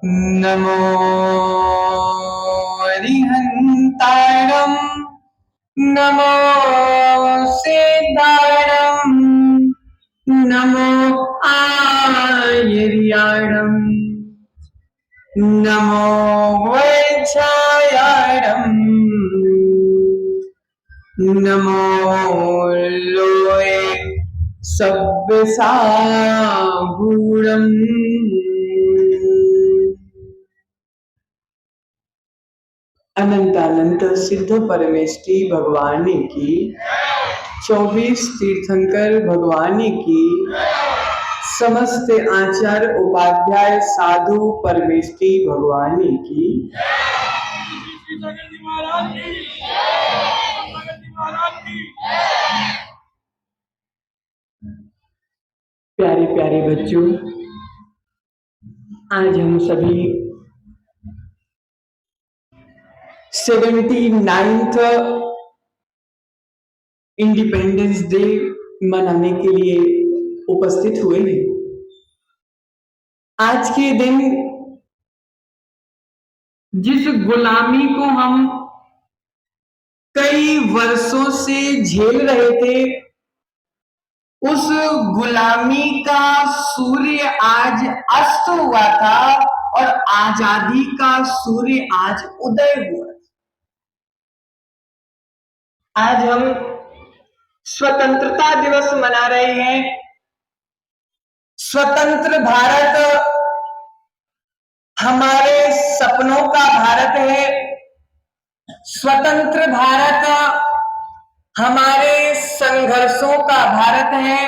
नमो हरिहन्तारं नमो सिद्धारं नमो आयर्याणं नमो वैच्छायाणं नमो लोये सब्बसागुणम्। अनंत अनंत सिद्ध परमेष्टि भगवान की, 24 तीर्थंकर भगवान की, समस्त आचार्य उपाध्याय साधु परमेष्टि भगवान की। प्यारे प्यारे बच्चों, आज हम सभी 79th इंडिपेंडेंस डे मनाने के लिए उपस्थित हुए हैं। आज के दिन जिस गुलामी को हम कई वर्षों से झेल रहे थे, उस गुलामी का सूर्य आज अस्त हुआ था और आजादी का सूर्य आज उदय हुआ। आज हम स्वतंत्रता दिवस मना रहे हैं। स्वतंत्र भारत हमारे सपनों का भारत है। स्वतंत्र भारत हमारे संघर्षों का भारत है।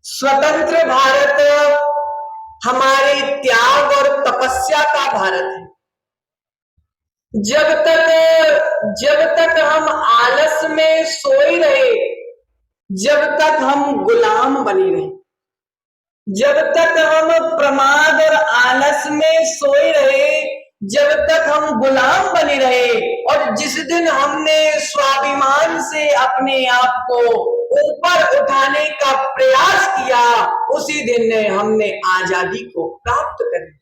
स्वतंत्र भारत हमारे त्याग और तपस्या का भारत है। जब तक हम आलस में सोए रहे, जब तक हम गुलाम बने रहे, जब तक हम प्रमाद और आलस में सोए रहे, जब तक हम गुलाम बने रहे, और जिस दिन हमने स्वाभिमान से अपने आप को ऊपर उठाने का प्रयास किया, उसी दिन हमने आजादी को प्राप्त कर लिया।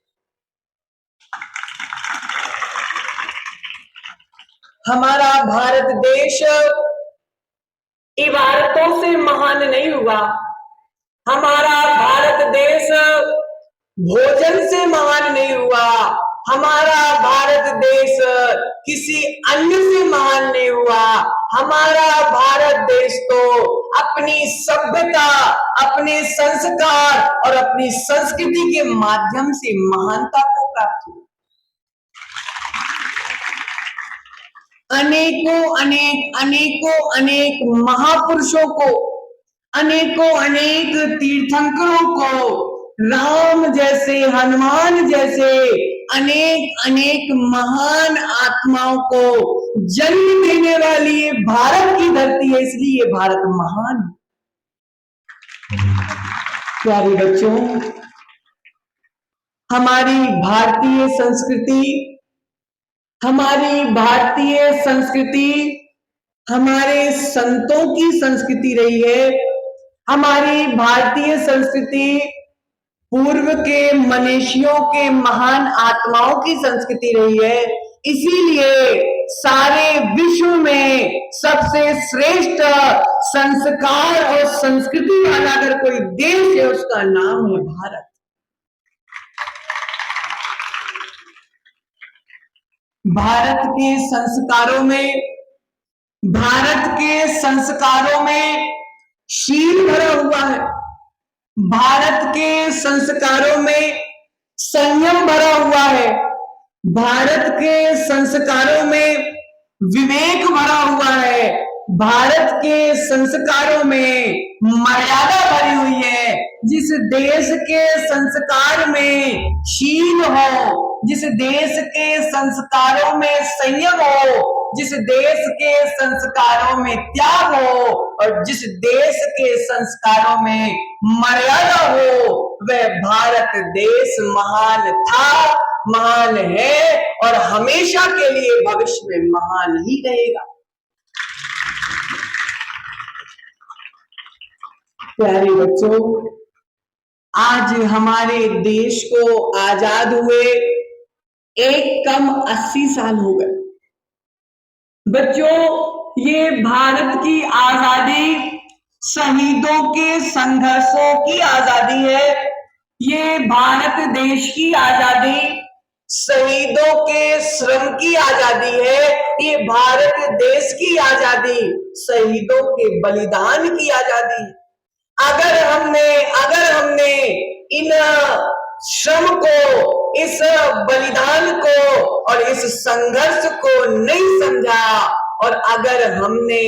हमारा भारत देश इबारतों से महान नहीं हुआ। हमारा भारत देश भोजन से महान नहीं हुआ। हमारा भारत देश किसी अन्य से महान नहीं हुआ। हमारा भारत देश तो अपनी सभ्यता, अपने संस्कार और अपनी संस्कृति के माध्यम से महानता को प्राप्त हुआ। अनेकों अनेक महापुरुषों को, अनेक तीर्थंकरों को, राम जैसे, हनुमान जैसे अनेक महान आत्माओं को जन्म देने वाली ये भारत की धरती है, इसलिए ये भारत महान है। प्यारे बच्चों, हमारी भारतीय संस्कृति हमारे संतों की संस्कृति रही है। हमारी भारतीय संस्कृति पूर्व के मनीषियों के महान आत्माओं की संस्कृति रही है। इसीलिए सारे विश्व में सबसे श्रेष्ठ संस्कार और संस्कृति वाला अगर कोई देश है, उसका नाम है भारत। भारत के संस्कारों में शील भरा हुआ है। भारत के संस्कारों में संयम भरा हुआ है। भारत के संस्कारों में विवेक भरा हुआ है। भारत के संस्कारों में मर्यादा भरी हुई है। जिस देश के संस्कार में शील हो, जिस देश के संस्कारों में संयम हो, जिस देश के संस्कारों में त्याग हो, और जिस देश के संस्कारों में मर्यादा हो, वह भारत देश महान था, महान है और हमेशा के लिए भविष्य में महान ही रहेगा। प्यारे बच्चों, आज हमारे देश को आजाद हुए एक कम 80 साल हो गए। बच्चों, ये भारत की आजादी शहीदों के संघर्षों की आजादी है। ये भारत देश की आजादी शहीदों के श्रम की आजादी है। ये भारत देश की आजादी शहीदों के बलिदान की आजादी है। अगर हमने इन श्रम को, इस बलिदान को और इस संघर्ष को नहीं समझा, और अगर हमने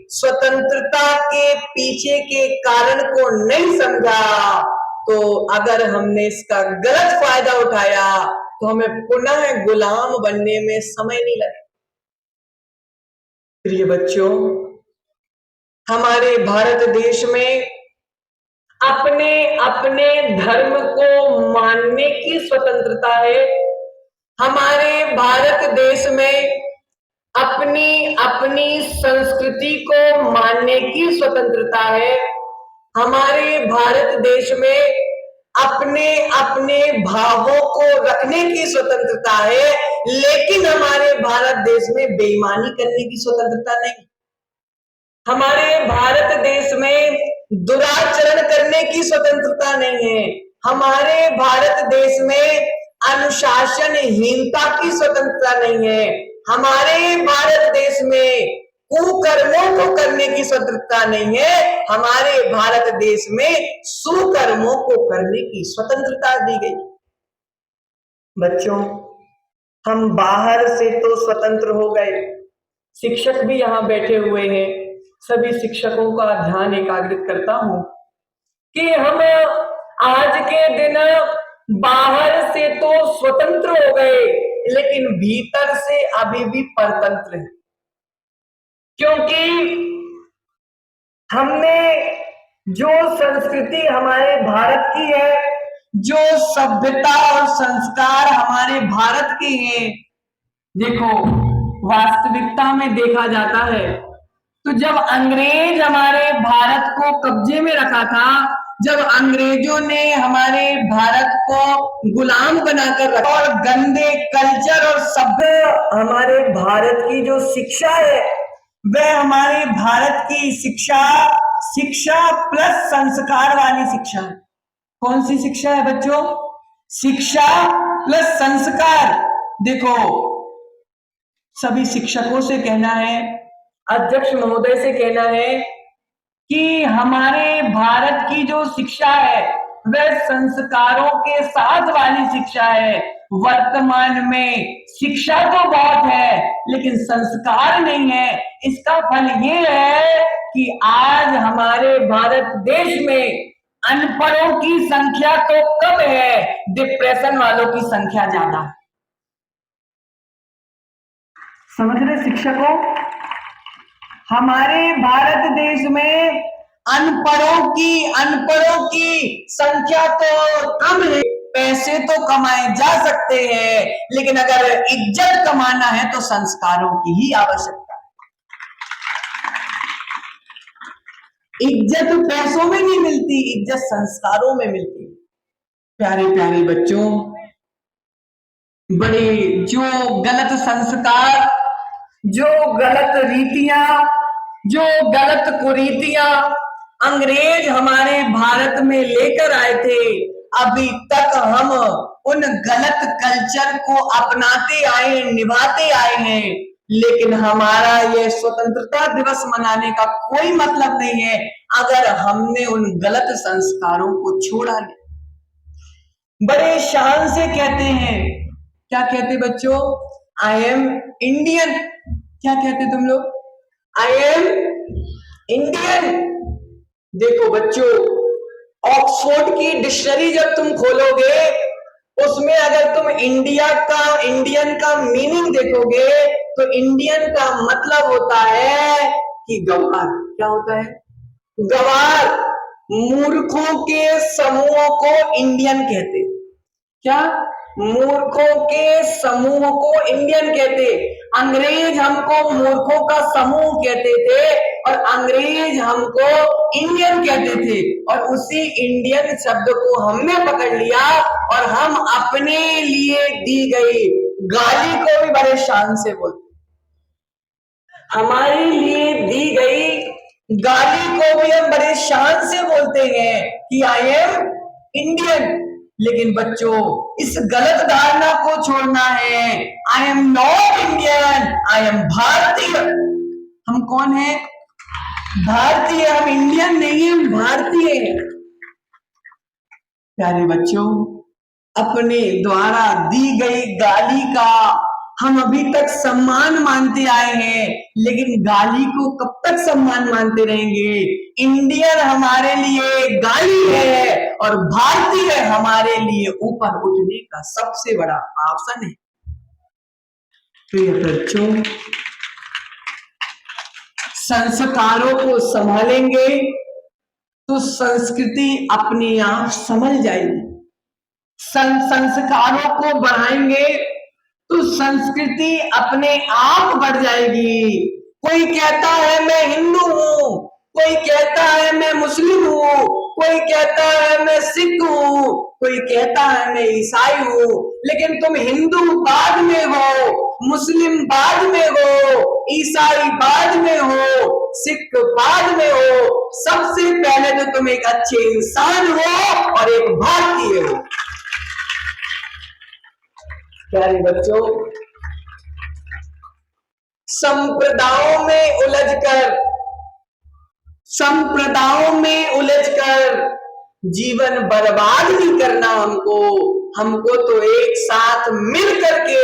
स्वतंत्रता के पीछे के कारण को नहीं समझा, तो अगर हमने इसका गलत फायदा उठाया, तो हमें पुनः गुलाम बनने में समय नहीं लगेगा। प्रिय बच्चों, हमारे भारत देश में अपने अपने धर्म को मानने की स्वतंत्रता है। हमारे भारत देश में अपनी अपनी संस्कृति को मानने की स्वतंत्रता है। हमारे भारत देश में अपने अपने भावों को रखने की स्वतंत्रता है, लेकिन हमारे भारत देश में बेईमानी करने की स्वतंत्रता नहीं। हमारे भारत देश में दुराचरण करने की स्वतंत्रता नहीं है। हमारे भारत देश में अनुशासनहीनता की स्वतंत्रता नहीं है। हमारे भारत देश में कुकर्मों को करने की स्वतंत्रता नहीं है। हमारे भारत देश में सुकर्मों को करने की स्वतंत्रता दी गई। बच्चों, हम बाहर से तो स्वतंत्र हो गए, शिक्षक भी यहाँ बैठे हुए हैं। सभी शिक्षकों का ध्यान एकाग्रित करता हूं कि हम आज के दिन बाहर से तो स्वतंत्र हो गए, लेकिन भीतर से अभी भी परतंत्र हैं। क्योंकि हमने जो संस्कृति हमारे भारत की है, जो सभ्यता और संस्कार हमारे भारत के हैं, देखो वास्तविकता में देखा जाता है तो जब अंग्रेज हमारे भारत को कब्जे में रखा था, जब अंग्रेजों ने हमारे भारत को गुलाम बनाकर रखा और गंदे कल्चर और सभ्य हमारे भारत की जो शिक्षा है, वह हमारे भारत की शिक्षा प्लस संस्कार वाली शिक्षा है। कौन सी शिक्षा है बच्चों? शिक्षा प्लस संस्कार। देखो, सभी शिक्षकों से कहना है, अध्यक्ष महोदय से कहना है कि हमारे भारत की जो शिक्षा है वह संस्कारों के साथ वाली शिक्षा है। वर्तमान में शिक्षा तो बहुत है, लेकिन संस्कार नहीं है। इसका फल ये है कि आज हमारे भारत देश में अनपढ़ों की संख्या तो कम है, डिप्रेशन वालों की संख्या ज्यादा है। समझ रहे शिक्षकों? हमारे भारत देश में अनपढ़ों की संख्या तो कम है। पैसे तो कमाए जा सकते हैं, लेकिन अगर इज्जत कमाना है तो संस्कारों की ही आवश्यकता है। इज्जत पैसों में नहीं मिलती, इज्जत संस्कारों में मिलती। प्यारे प्यारे बच्चों, बड़े जो गलत संस्कार, जो गलत रीतियां, जो गलत कुरीतियां अंग्रेज हमारे भारत में लेकर आए थे, अभी तक हम उन गलत कल्चर को अपनाते आए, निभाते आए हैं। लेकिन हमारा ये स्वतंत्रता दिवस मनाने का कोई मतलब नहीं है अगर हमने उन गलत संस्कारों को छोड़ा नहीं। बड़े शान से कहते हैं, क्या कहते बच्चों? I am Indian. क्या कहते तुम लोग? I am Indian. देखो बच्चों, ऑक्सफोर्ड की डिक्शनरी जब तुम खोलोगे, उसमें अगर तुम इंडियन का मीनिंग देखोगे, तो इंडियन का मतलब होता है कि गवार। क्या होता है? गवार। मूर्खों के समूह को इंडियन कहते। क्या? मूर्खों के समूह को इंडियन कहते। अंग्रेज हमको मूर्खों का समूह कहते थे, और अंग्रेज हमको इंडियन कहते थे, और उसी इंडियन शब्द को हमने पकड़ लिया और हम अपने लिए दी गई गाली को भी बड़े शान से बोलते। हमारे लिए दी गई गाली को भी हम बड़े शान से बोलते हैं कि आई एम इंडियन। लेकिन बच्चों, इस गलत धारणा को छोड़ना है। I am not Indian, I am भारतीय। हम कौन है? भारतीय। हम इंडियन नहीं, हम भारतीय हैं। प्यारे बच्चों, अपने द्वारा दी गई गाली का हम अभी तक सम्मान मानते आए हैं, लेकिन गाली को कब तक सम्मान मानते रहेंगे? इंडियन हमारे लिए गाली है और भारतीय हमारे लिए ऊपर उठने का सबसे बड़ा ऑप्शन है। प्रिय बच्चों, संस्कारों को संभालेंगे तो संस्कृति अपने आप संभल जाएगी। संस्कारों को बढ़ाएंगे तो संस्कृति अपने आप बढ़ जाएगी। कोई कहता है मैं हिंदू हूँ, कोई कहता है मैं मुस्लिम हूँ, कोई कहता है मैं सिख हूँ, कोई कहता है मैं ईसाई हूँ, लेकिन तुम हिंदू बाद में हो, मुस्लिम बाद में हो, ईसाई बाद में हो, सिख बाद में हो। सबसे पहले तो तुम एक अच्छे इंसान हो और एक भारतीय हो। प्यारे बच्चों, संप्रदायों में उलझकर जीवन बर्बाद नहीं करना हमको तो एक साथ मिल करके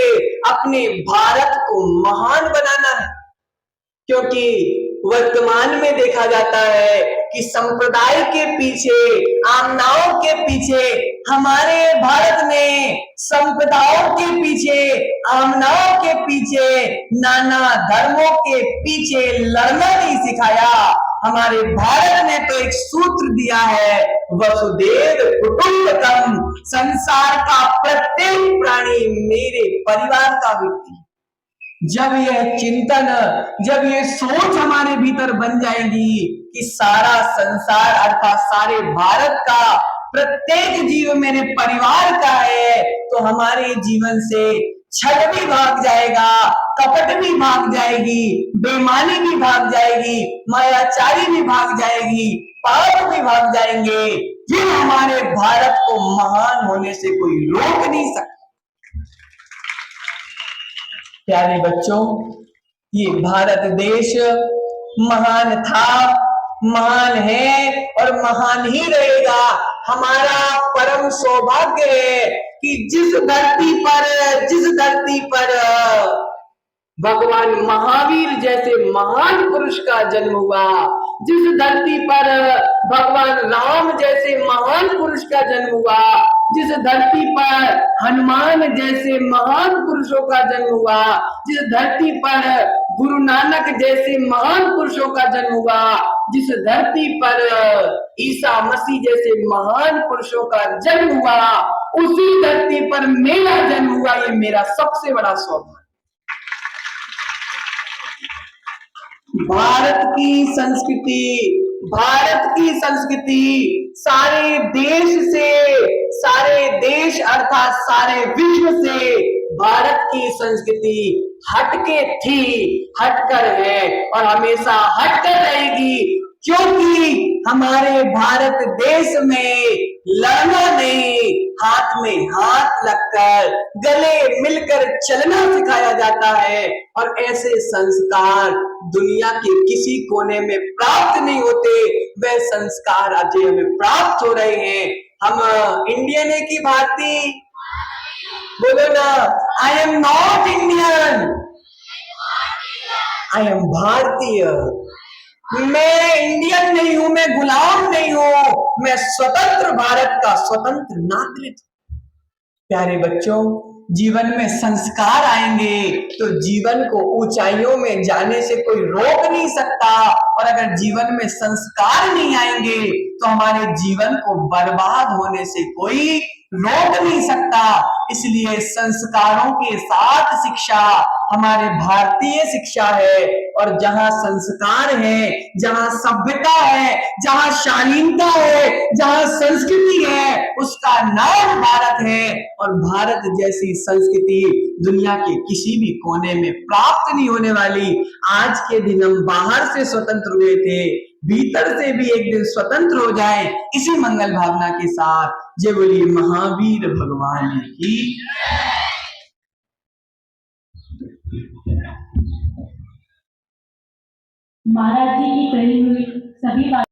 अपने भारत को महान बनाना है। क्योंकि वर्तमान में देखा जाता है कि संप्रदाय के पीछे, आमनाओं के पीछे हमारे भारत ने संप्रदायों के पीछे, आमनाओं के पीछे, नाना धर्मों के पीछे लड़ना नहीं सिखाया। हमारे भारत ने तो एक सूत्र दिया है, वसुधैव कुटुंबकम, संसार का प्रत्येक प्राणी मेरे परिवार का व्यक्ति। जब यह चिंतन, जब यह सोच हमारे भीतर बन जाएगी कि सारा संसार अर्थात सारे भारत का प्रत्येक जीव मेरे परिवार का है, तो हमारे जीवन से छल भी भाग जाएगा, कपट भी भाग जाएगी, बेईमानी भी भाग जाएगी, मायाचारी भी भाग जाएगी, पाप भी भाग जाएंगे। ये हमारे भारत को महान होने से कोई रोक नहीं सकता। प्यारे बच्चों, ये भारत देश महान था, महान है और महान ही रहेगा। हमारा परम सौभाग्य है कि जिस धरती पर भगवान महावीर जैसे महान पुरुष का जन्म हुआ, जिस धरती पर भगवान राम जैसे महान पुरुष का जन्म हुआ, जिस धरती पर हनुमान जैसे महान पुरुषों का जन्म हुआ, जिस धरती पर गुरु नानक जैसे महान पुरुषों का जन्म हुआ, जिस धरती पर ईसा मसीह जैसे महान पुरुषों का जन्म हुआ, उसी धरती पर मेरा जन्म हुआ। ये मेरा सबसे बड़ा सौभाग्य। भारत की संस्कृति सारे देश अर्थात सारे विश्व से भारत की संस्कृति हटके थी, हटकर है और हमेशा हटकर रहेगी। क्योंकि हमारे भारत देश में लड़ना नहीं, हाथ में हाथ लगकर गले मिलकर चलना सिखाया जाता है। और ऐसे संस्कार दुनिया के किसी कोने में प्राप्त नहीं होते, वे संस्कार आज हमें प्राप्त हो रहे हैं। हम इंडियन है कि भारतीय? बोलो ना, I am not Indian, I am भारतीय। मैं इंडियन नहीं हूं, मैं गुलाम नहीं हूं, मैं स्वतंत्र भारत का स्वतंत्र नागरिक। प्यारे बच्चों, जीवन में संस्कार आएंगे तो जीवन को ऊंचाइयों में जाने से कोई रोक नहीं सकता, और अगर जीवन में संस्कार नहीं आएंगे तो हमारे जीवन को बर्बाद होने से कोई रोक नहीं सकता। इसलिए संस्कारों के साथ शिक्षा हमारे भारतीय शिक्षा है। और जहां संस्कार है, जहां सभ्यता है, जहां शालीनता है, जहां संस्कृति है, उसका नाम भारत है। और भारत जैसी संस्कृति दुनिया के किसी भी कोने में प्राप्त नहीं होने वाली। आज के दिन हम बाहर से स्वतंत्र हुए थे, भीतर से भी एक दिन स्वतंत्र हो जाए, इसी मंगल भावना के साथ जय बोलिए महावीर भगवान की। महाराज जी की कही हुई सभी बात